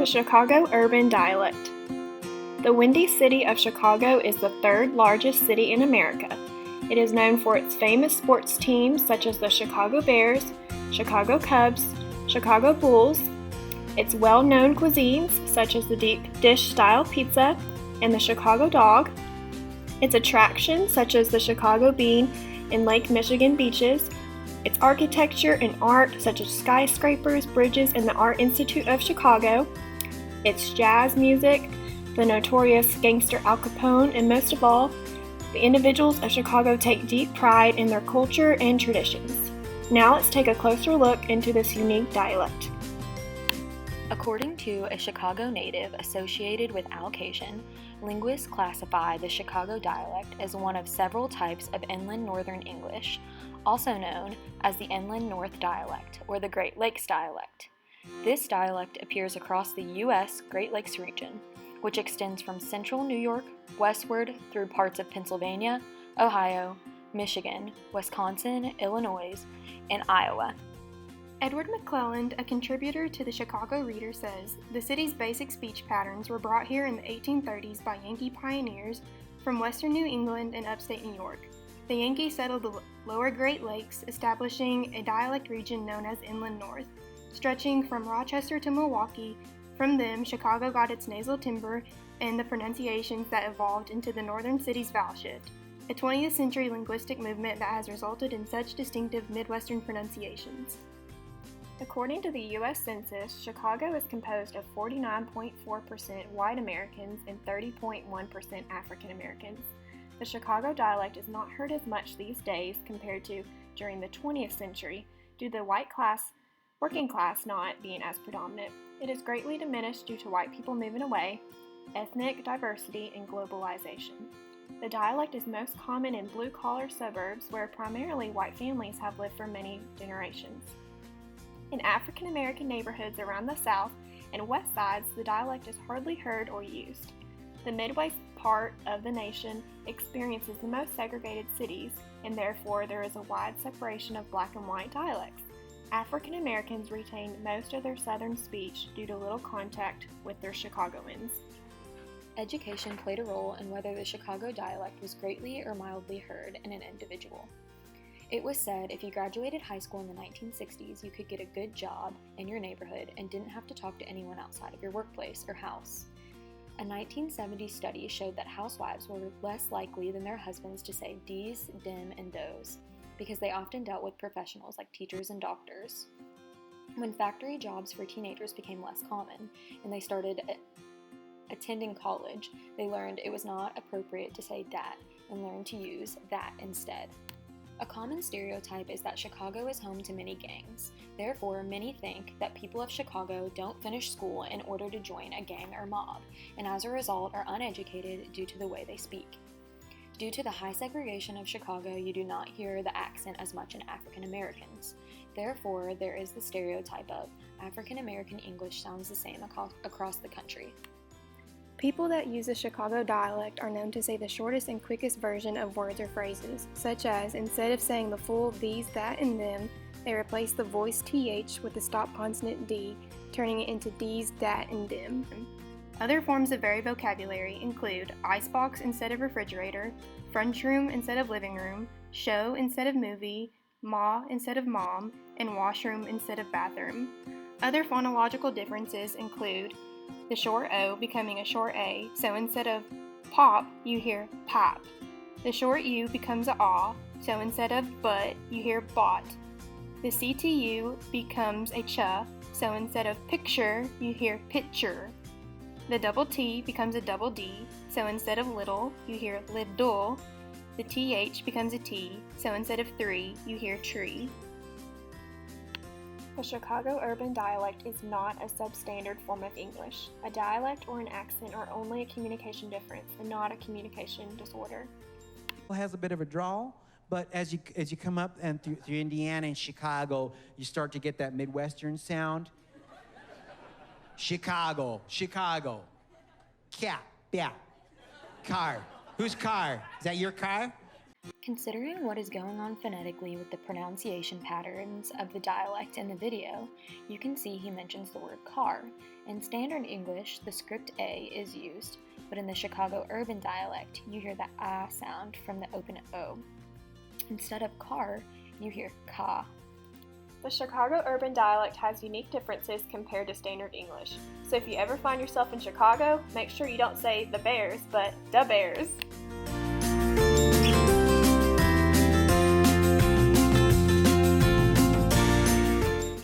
The Chicago urban dialect. The Windy City of Chicago is the third largest city in America. It is known for its famous sports teams such as the Chicago Bears, Chicago Cubs, Chicago Bulls, its well-known cuisines such as the deep dish style pizza and the Chicago dog, its attractions such as the Chicago Bean and Lake Michigan beaches, its architecture and art such as skyscrapers, bridges, and the Art Institute of Chicago, its jazz music, the notorious gangster Al Capone, and most of all, the individuals of Chicago take deep pride in their culture and traditions. Now let's take a closer look into this unique dialect. According to a Chicago native associated with allocation, linguists classify the Chicago dialect as one of several types of inland northern English, also known as the Inland North dialect or the Great Lakes dialect. This dialect appears across the U.S. Great Lakes region, which extends from central New York westward through parts of Pennsylvania, Ohio, Michigan, Wisconsin, Illinois, and Iowa. Edward McClelland, a contributor to the Chicago Reader, says, "The city's basic speech patterns were brought here in the 1830s by Yankee pioneers from western New England and upstate New York. The Yankees settled the lower Great Lakes, establishing a dialect region known as Inland North, stretching from Rochester to Milwaukee. From them, Chicago got its nasal timbre and the pronunciations that evolved into the northern city's vowel shift, a 20th century linguistic movement that has resulted in such distinctive Midwestern pronunciations." According to the U.S. Census, Chicago is composed of 49.4% white Americans and 30.1% African Americans. The Chicago dialect is not heard as much these days compared to during the 20th century due to the working class not being as predominant. It is greatly diminished due to white people moving away, ethnic diversity, and globalization. The dialect is most common in blue-collar suburbs where primarily white families have lived for many generations. In African American neighborhoods around the South and West Sides, the dialect is hardly heard or used. The Midwest part of the nation experiences the most segregated cities, and therefore there is a wide separation of black and white dialects. African Americans retain most of their Southern speech due to little contact with their Chicagoans. Education played a role in whether the Chicago dialect was greatly or mildly heard in an individual. It was said if you graduated high school in the 1960s, you could get a good job in your neighborhood and didn't have to talk to anyone outside of your workplace or house. A 1970 study showed that housewives were less likely than their husbands to say dees, dim, and does, because they often dealt with professionals like teachers and doctors. When factory jobs for teenagers became less common and they started attending college, they learned it was not appropriate to say dat and learned to use that instead. A common stereotype is that Chicago is home to many gangs. Therefore, many think that people of Chicago don't finish school in order to join a gang or mob, and as a result are uneducated due to the way they speak. Due to the high segregation of Chicago, you do not hear the accent as much in African Americans. Therefore, there is the stereotype of African American English sounds the same across the country. People that use the Chicago dialect are known to say the shortest and quickest version of words or phrases, such as instead of saying the full these, that, and them, they replace the voiced th with the stop consonant d, turning it into dees, dat, and dim. Other forms of varied vocabulary include icebox instead of refrigerator, front room instead of living room, show instead of movie, ma instead of mom, and washroom instead of bathroom. Other phonological differences include the short O becoming a short A, so instead of pop, you hear pop. The short U becomes a ah, so instead of but, you hear bought. The CTU becomes a cha, so instead of picture, you hear picture. The double T becomes a double D, so instead of little, you hear lidul. The TH becomes a T, so instead of three, you hear tree. The Chicago urban dialect is not a substandard form of English. A dialect or an accent are only a communication difference and not a communication disorder. It has a bit of a drawl, but as you come up and through Indiana and Chicago, you start to get that Midwestern sound. Chicago. Cat, yeah. Car. Whose car? Is that your car? Considering what is going on phonetically with the pronunciation patterns of the dialect in the video, you can see he mentions the word car. In standard English, the script A is used, but in the Chicago urban dialect, you hear the ah sound from the open O. Instead of car, you hear ka. The Chicago urban dialect has unique differences compared to standard English, so if you ever find yourself in Chicago, make sure you don't say the Bears, but da Bears.